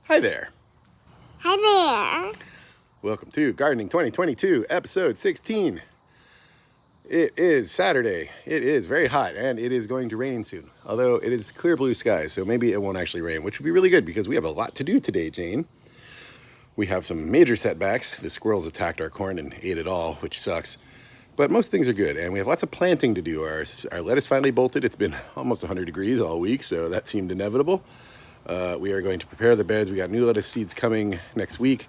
Hi there. Hi there. Welcome to Gardening 2022, episode 16. It is Saturday. It is very hot and it is going to rain soon. Although it is clear blue skies, so maybe it won't actually rain, which would be really good because we have a lot to do today, Jane. We have some major setbacks. The squirrels attacked our corn and ate it all, which sucks. But most things are good, and we have lots of planting to do. Our lettuce finally bolted. It's been almost 100 degrees all week, so that seemed inevitable. We are going to prepare the beds. We got new lettuce seeds coming next week.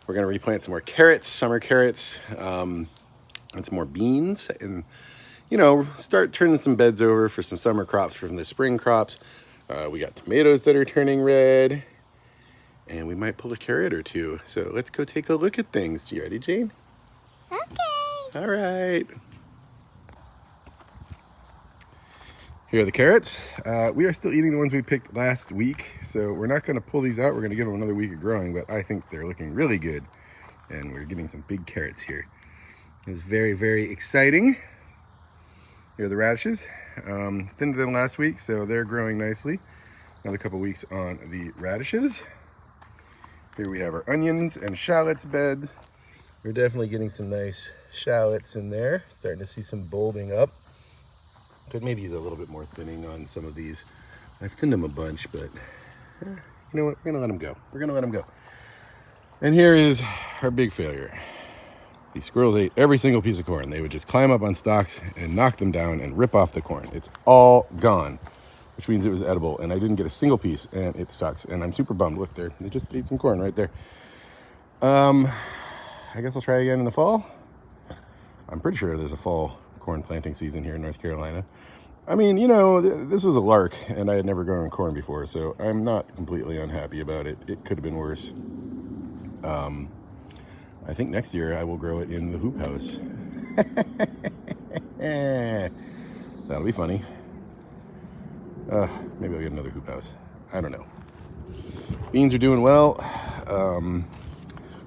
We're going to replant some more carrots, summer carrots, and some more beans, and start turning some beds over for some summer crops from the spring crops. We got tomatoes that are turning red, and we might pull a carrot or two. So let's go take a look at things. You ready, Jane? Okay. All right. Here are the carrots. We are still eating the ones we picked last week, so we're not going to pull these out. We're going to give them another week of growing, but I think they're looking really good, and we're getting some big carrots here. It's very, very exciting. Here are the radishes. Thinner than last week, so they're growing nicely. Another couple weeks on the radishes. Here we have our onions and shallots beds. We're definitely getting some nice shallots in there. Starting to see some bulbing up. Could maybe use a little bit more thinning on some of these. I've thinned them a bunch, but you know what? We're gonna let them go. We're gonna let them go. And here is our big failure. These squirrels ate every single piece of corn. They would just climb up on stalks and knock them down and rip off the corn. It's all gone, which means it was edible, and I didn't get a single piece, and it sucks. And I'm super bummed. Look there, they just ate some corn right there. I guess I'll try again in the fall. I'm pretty sure there's a fall corn planting season here in North Carolina. I mean, this was a lark, and I had never grown corn before, so I'm not completely unhappy about it. It could have been worse. I think next year I will grow it in the hoop house. That'll be funny. Maybe I'll get another hoop house. I don't know. Beans are doing well.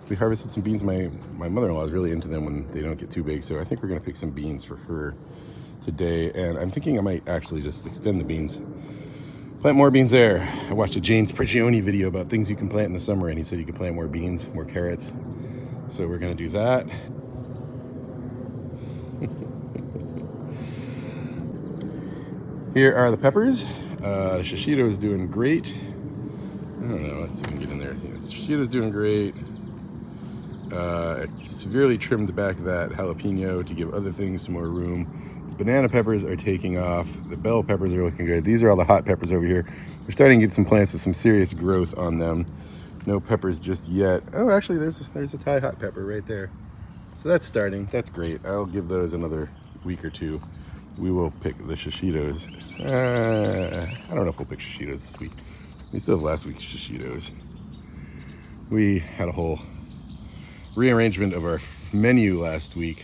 We harvested some beans. My mother-in-law is really into them when they don't get too big, so I think we're going to pick some beans for her today, and I'm thinking I might actually just extend the beans. Plant more beans there. I watched a James Prigioni video about things you can plant in the summer, and he said you can plant more beans, more carrots. So we're going to do that. Here are the peppers. Shishito is doing great. I don't know, let's see if we can get in there. Shishito's doing great. Severely trimmed the back of that jalapeno to give other things some more room. The banana peppers are taking off. The bell peppers are looking good. These are all the hot peppers over here. We're starting to get some plants with some serious growth on them. No peppers just yet. Oh, actually, there's a Thai hot pepper right there. So that's starting. That's great. I'll give those another week or two. We will pick the shishitos. I don't know if we'll pick shishitos this week. We still have last week's shishitos. We had a whole rearrangement of our menu last week.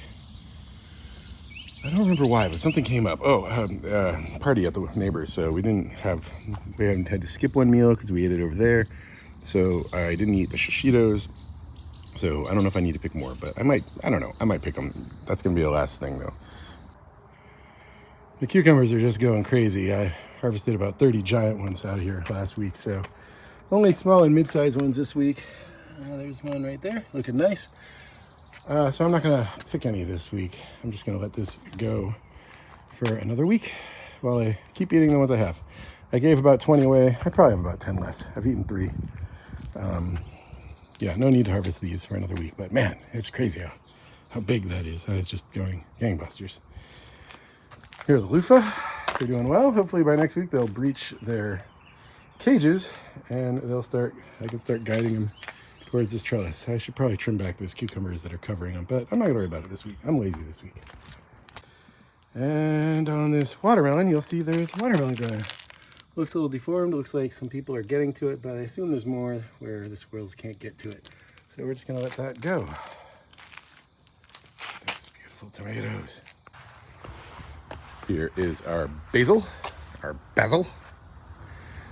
I don't remember why, but something came up. Party at the neighbors, so we hadn't had to skip one meal because we ate it over there. So I didn't eat the shishitos. So I don't know if I need to pick more, but I don't know. I might pick them. That's gonna be the last thing though. The cucumbers are just going crazy. I harvested about 30 giant ones out of here last week, so only small and mid-sized ones this week. There's one right there, looking nice. So I'm not gonna pick any this week. I'm just gonna let this go for another week while I keep eating the ones I have. I gave about 20 away. I probably have about 10 left. I've eaten 3. Yeah, no need to harvest these for another week, but man, it's crazy how big that is. It's just going gangbusters. Here are the loofah. They're doing well. Hopefully by next week they'll breach their cages and I can start guiding them towards this trellis. I should probably trim back those cucumbers that are covering them, but I'm not gonna worry about it this week. I'm lazy this week. And on this watermelon, you'll see there's watermelon growing. Looks a little deformed. Looks like some people are getting to it, but I assume there's more where the squirrels can't get to it. So we're just gonna let that go. Those beautiful tomatoes. Here is our basil.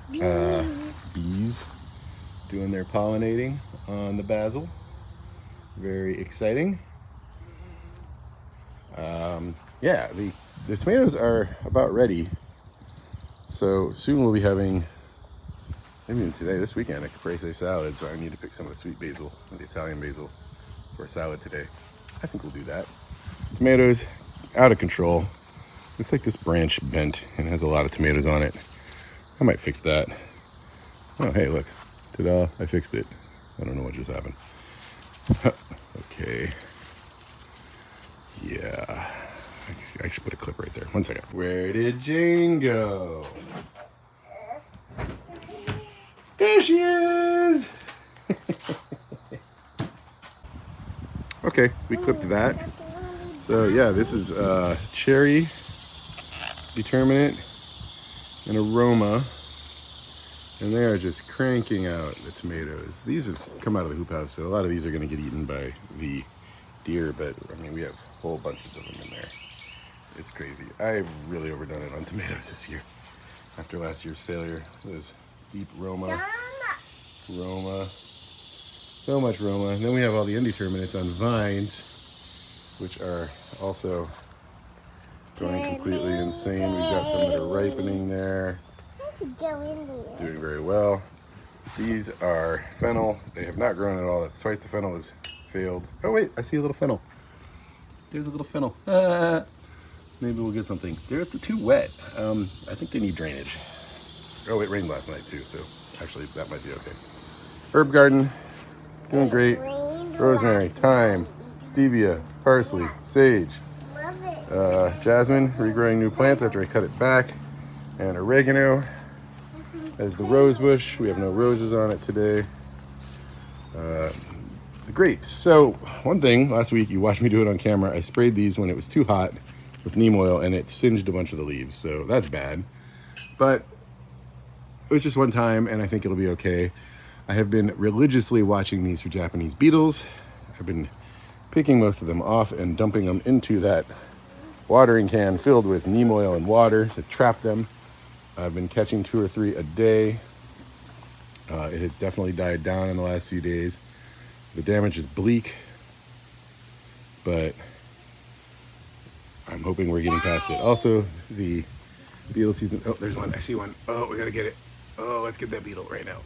Bees doing their pollinating on the basil. Very exciting. Yeah, the tomatoes are about ready. So soon we'll be having Even today, this weekend, I caprese salad, so I need to pick some of the sweet basil and the Italian basil for a salad today. I think we'll do that. Tomatoes, out of control. Looks like this branch bent and has a lot of tomatoes on it. I might fix that. Oh, hey, look. Ta-da, I fixed it. I don't know what just happened. Okay. Yeah. I should put a clip right there. 1 second. Where did Jane go? There she is! Okay, we clipped that. So yeah, this is cherry, determinate, and aroma. And they are just cranking out the tomatoes. These have come out of the hoop house, so a lot of these are going to get eaten by the deer, but I mean, we have whole bunches of them in there. It's crazy. I've really overdone it on tomatoes this year. After last year's failure, there's deep Roma, so much Roma. And then we have all the indeterminates on vines, which are also going completely insane. We've got some that are ripening there. Doing very well. These are fennel. They have not grown at all. That's twice the fennel has failed. Oh wait, I see a little fennel. There's a little fennel. Maybe we'll get something. They're too wet. I think they need drainage. Oh, it rained last night too, so actually that might be okay. Herb garden, doing great. Rosemary, thyme, stevia, parsley, sage, jasmine, regrowing new plants after I cut it back, and oregano. As the rose bush, we have no roses on it today. The grapes. So one thing, last week you watched me do it on camera. I sprayed these when it was too hot with neem oil and it singed a bunch of the leaves. So that's bad. But it was just one time and I think it'll be okay. I have been religiously watching these for Japanese beetles. I've been picking most of them off and dumping them into that watering can filled with neem oil and water to trap them. I've been catching 2 or 3 a day. It has definitely died down in the last few days. The damage is bleak, but I'm hoping we're getting past it. Also, the beetle season. Oh, there's one. I see one. Oh, we gotta get it. Oh, let's get that beetle right now.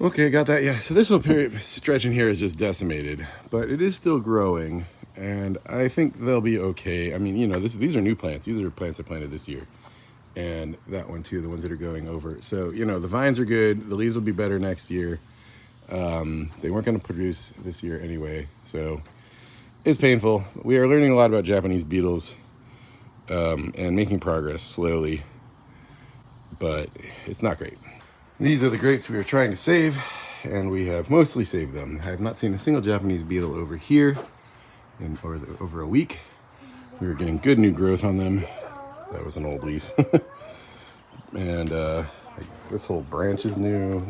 Okay, got that. Yeah, so this whole period stretch in here is just decimated, but it is still growing, and I think they'll be okay. I mean, you know, these are new plants. These are plants I planted this year. And that one too, the ones that are going over. So, you know, the vines are good. The leaves will be better next year. They weren't going to produce this year anyway, so it's painful. We are learning a lot about Japanese beetles and making progress slowly, but it's not great. These are the grapes we are trying to save, and we have mostly saved them. I have not seen a single Japanese beetle over here in over a week. We were getting good new growth on them. That was an old leaf. And this whole branch is new.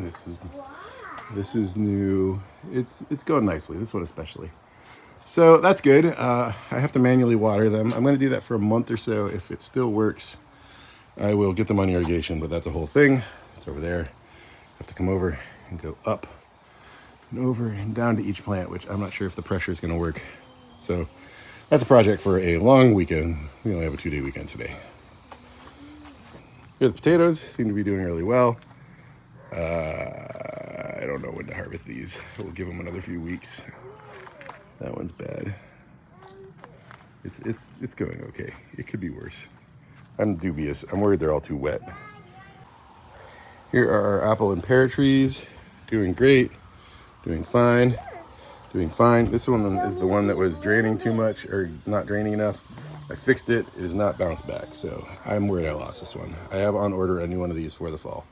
This is new. It's going nicely, this one especially. So that's good. I have to manually water them. I'm going to do that for a month or so. If it still works, I will get them on irrigation, but that's a whole thing. It's over there. I have to come over and go up and over and down to each plant, which I'm not sure if the pressure is going to work. So that's a project for a long weekend. We only have a 2-day weekend today. Here, the potatoes seem to be doing really well. I don't know when to harvest these. We'll give them another few weeks. That one's bad. It's going okay. It could be worse. I'm dubious. I'm worried they're all too wet. Here are our apple and pear trees. Doing great. Doing fine. Doing fine. This one is the one that was draining too much or not draining enough. I fixed it. It has not bounced back, so I'm worried I lost this one. I have on order a new one of these for the fall.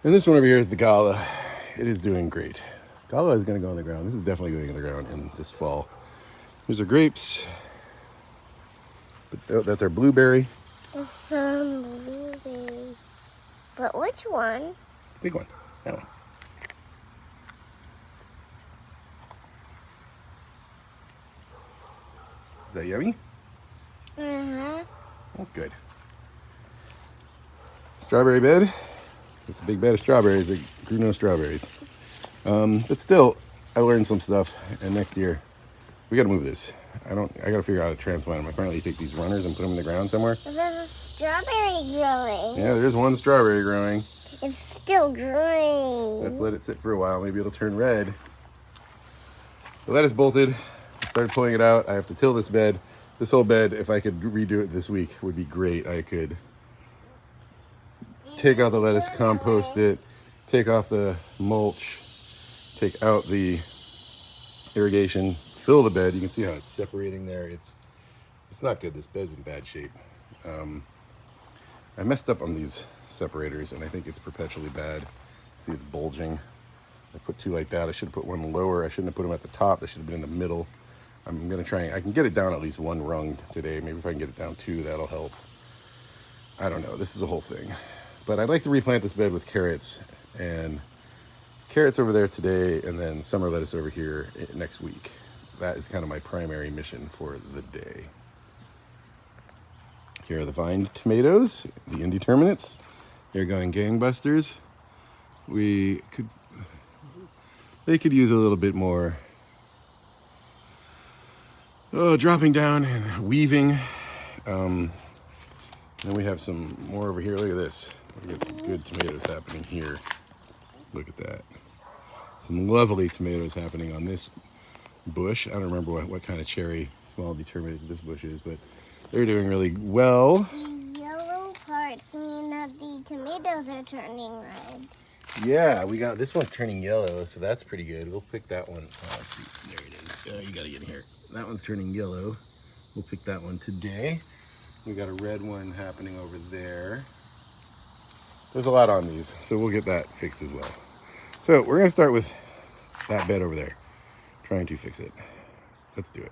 And this one over here is the Gala. It is doing great. Gala is going to go on the ground. This is definitely going on the ground in this fall. Here's our grapes. But that's our blueberry. Some blueberries. But which one? The big one. That one. Is that yummy? Uh-huh. Oh, good. Strawberry bed. It's a big bed of strawberries. It grew no strawberries. But still, I learned some stuff. And next year, we got to move this. I got to figure out how to transplant them. I finally take these runners and put them in the ground somewhere. There's a strawberry growing. Yeah, there's one strawberry growing. It's still green. Let's let it sit for a while. Maybe it'll turn red. The lettuce bolted. I started pulling it out. I have to till this bed. This whole bed, if I could redo it this week, would be great. I could take out the lettuce, compost it, take off the mulch, take out the irrigation, fill the bed. You can see how it's separating there. It's not good. This bed's in bad shape. I messed up on these separators, and I think it's perpetually bad. See, it's bulging. I put two like that. I should have put one lower. I shouldn't have put them at the top. They should have been in the middle. I'm gonna try. I can get it down at least one rung today. Maybe if I can get it down two, that'll help. I don't know. This is a whole thing. But I'd like to replant this bed with carrots, and carrots over there today, and then summer lettuce over here next week. That is kind of my primary mission for the day. Here are the vine tomatoes, the indeterminates. They're going gangbusters. They could use a little bit more dropping down and weaving. Then we have some more over here. Look at this. We got some good tomatoes happening here. Look at that. Some lovely tomatoes happening on this bush. I don't remember what kind of cherry small determinates this bush is, but they're doing really well. The yellow parts mean that the tomatoes are turning red. Yeah, we got this one's turning yellow, so that's pretty good. We'll pick that one. Let's see. There it is. You gotta get in here. That one's turning yellow. We'll pick that one today. We got a red one happening over there. There's a lot on these, so we'll get that fixed as well. So we're gonna start with that bed over there, trying to fix it. Let's do it.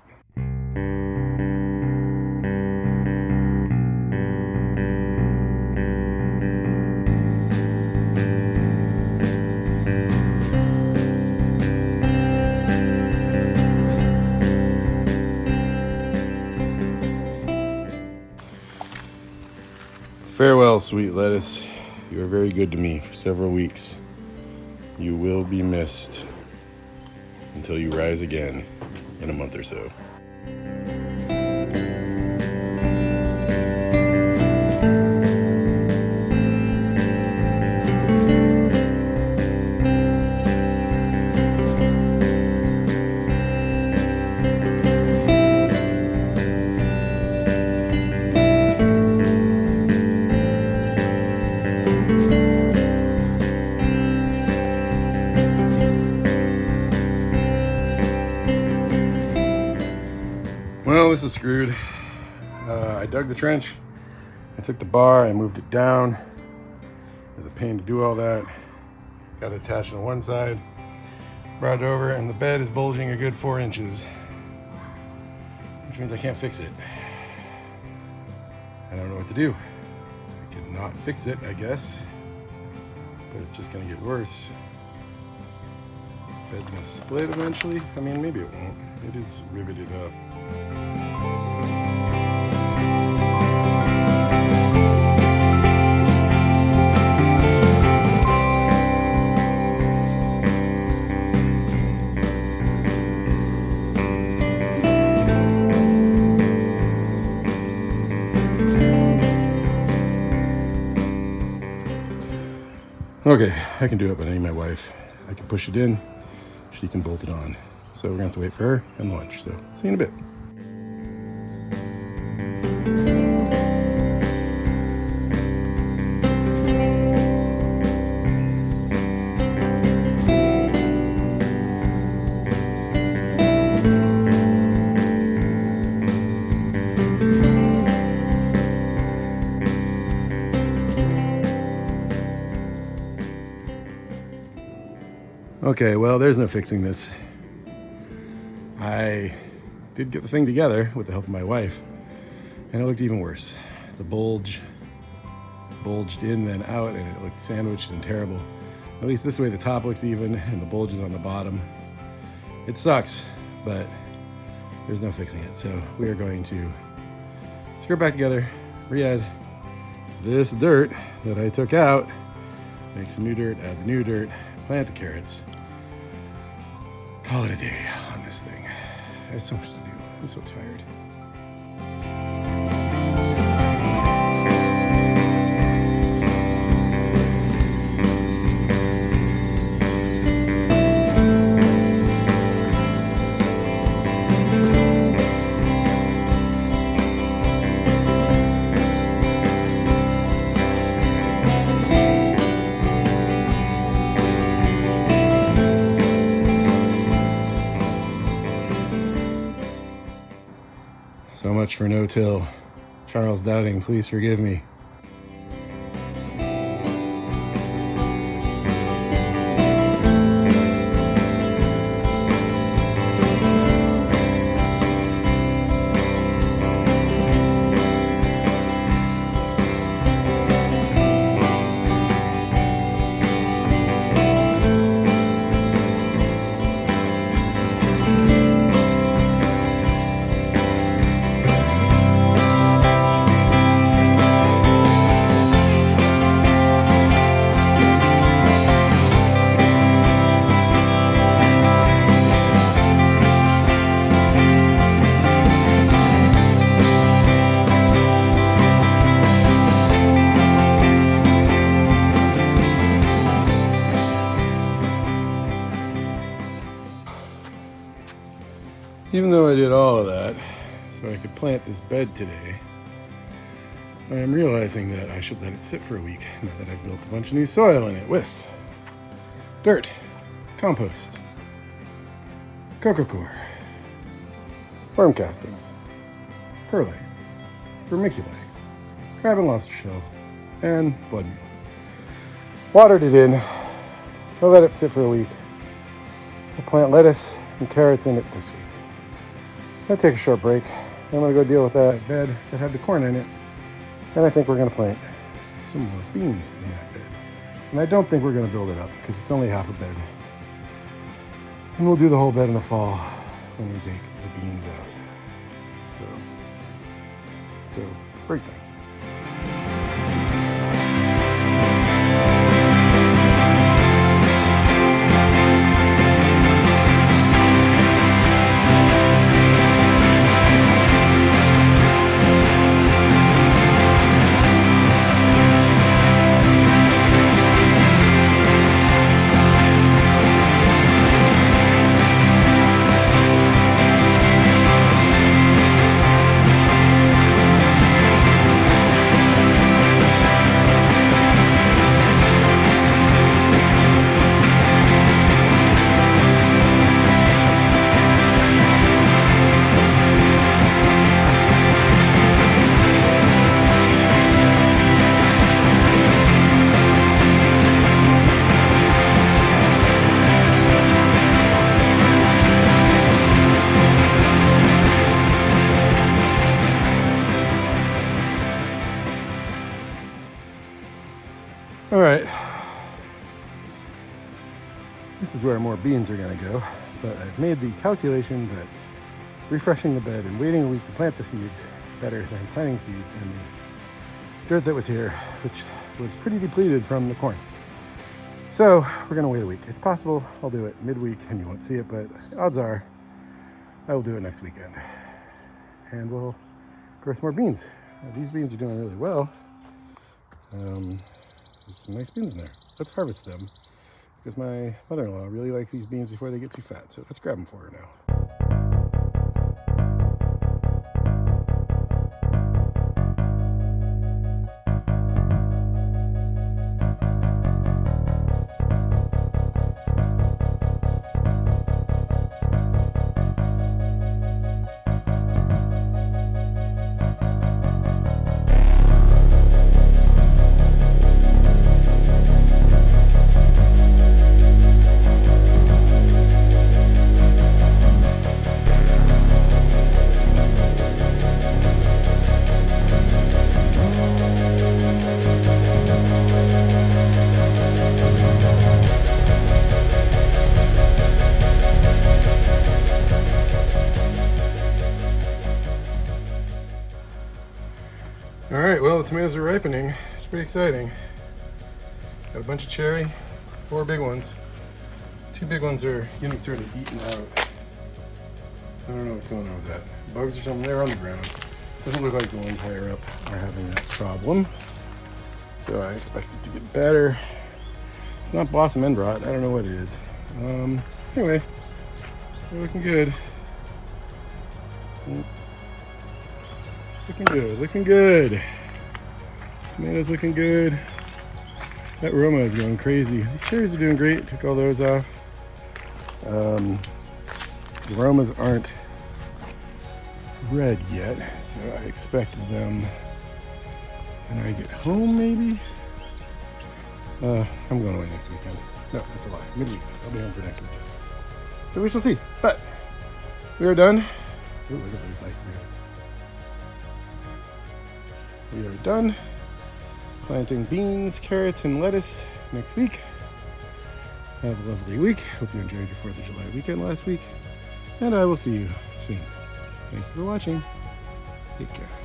Farewell, sweet lettuce. You are very good to me for several weeks. You will be missed until you rise again in a month or so. Well, this is screwed. I dug the trench. I took the bar, I moved it down. It was a pain to do all that. Got it attached on one side, brought it over, and the bed is bulging a good 4 inches, which means I can't fix it. I don't know what to do. I could not fix it, I guess, but it's just gonna get worse. Bed's gonna split eventually. I mean, maybe it won't. It is riveted up. Okay, I can do it, but I need my wife. I can push it in, she can bolt it on. So we're gonna have to wait for her and lunch. So see you in a bit. Okay, well, there's no fixing this. I did get the thing together with the help of my wife, and it looked even worse. The bulged in then out, and it looked sandwiched and terrible. At least this way the top looks even and the bulge is on the bottom. It sucks, but there's no fixing it. So we are going to screw it back together, re-add this dirt that I took out, make some new dirt, add the new dirt, plant the carrots. Call it a day on this thing. I have so much to do. I'm so tired. much for no-till. Charles Dowding, please forgive me. Even though I did all of that so I could plant this bed today, I am realizing that I should let it sit for a week now that I've built a bunch of new soil in it with dirt, compost, coco coir, worm castings, perlite, vermiculite, crab and lobster shell, and blood meal. Watered it in. I'll let it sit for a week. I'll plant lettuce and carrots in it this week. I'll take a short break. I'm gonna go deal with that bed that had the corn in it. And I think we're gonna plant some more beans in that bed. And I don't think we're gonna build it up because it's only half a bed. And we'll do the whole bed in the fall when we take the beans out. So break time. All right, this is where more beans are gonna go, but I've made the calculation that refreshing the bed and waiting a week to plant the seeds is better than planting seeds in the dirt that was here, which was pretty depleted from the corn. So we're gonna wait a week. It's possible I'll do it midweek and you won't see it, but odds are I will do it next weekend. And we'll grow some more beans. Now, these beans are doing really well. There's some nice beans in there. Let's harvest them because my mother-in-law really likes these beans before they get too fat. So let's grab them for her now. All right, well, the tomatoes are ripening. It's pretty exciting. Got a bunch of cherry, 4 big ones. 2 big ones are getting sort of eaten out. I don't know what's going on with that. Bugs or something, they're on the ground. Doesn't look like the ones higher up are having that problem. So I expect it to get better. It's not blossom end rot, I don't know what it is. Anyway, they're looking good. Looking good, looking good. Tomatoes looking good. That Roma is going crazy. These cherries are doing great. Took all those off. The Romas aren't red yet, so I expect them when I get home, maybe. I'm going away next weekend. No, that's a lie. Midweek. I'll be home for next weekend. So we shall see. But we are done. Ooh, look at those nice tomatoes. We are done planting beans, carrots, and lettuce next week. Have a lovely week. Hope you enjoyed your 4th of July weekend last week. And I will see you soon. Thank you for watching. Take care.